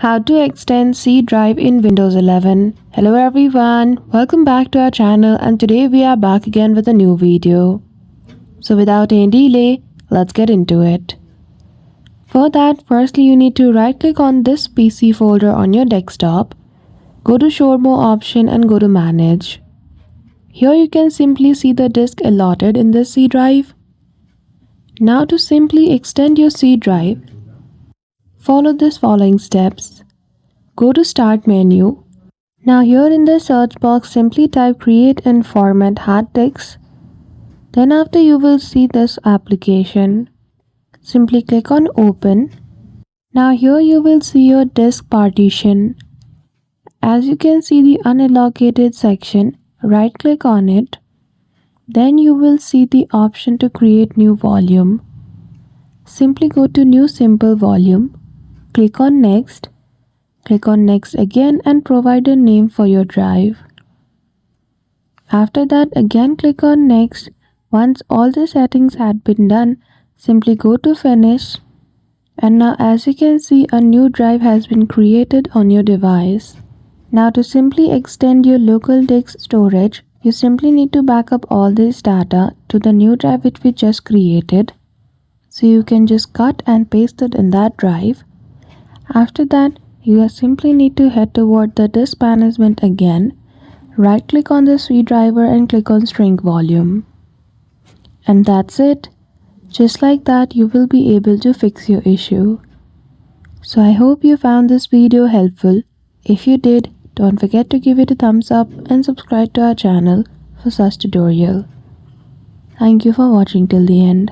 How to extend C drive in Windows 11. Hello everyone, welcome back to our channel and today we are back again with a new video. So without any delay, let's get into it. For that, firstly you need to right click on this PC folder on your desktop, go to Show More option and go to Manage. Here you can simply see the disk allotted in this C drive. Now to simply extend your C drive, follow these following steps. Go to Start menu. Now here in the search box simply type create and format hard disks. Then after you will see this application. Simply click on open. Now here you will see your disk partition. As you can see the unallocated section, right click on it. Then you will see the option to create new volume. Simply go to new simple volume. Click on next. Click on next again and provide a name for your drive. After that again click on next. Once all the settings had been done, simply go to finish. And now as you can see a new drive has been created on your device. Now to simply extend your local disk storage, you simply need to back up all this data to the new drive which we just created. So you can just cut and paste it in that drive. After that, you simply need to head toward the disk management again, right click on the C driver and click on shrink volume. And that's it. Just like that you will be able to fix your issue. So I hope you found this video helpful. If you did, don't forget to give it a thumbs up and subscribe to our channel for such tutorial. Thank you for watching till the end.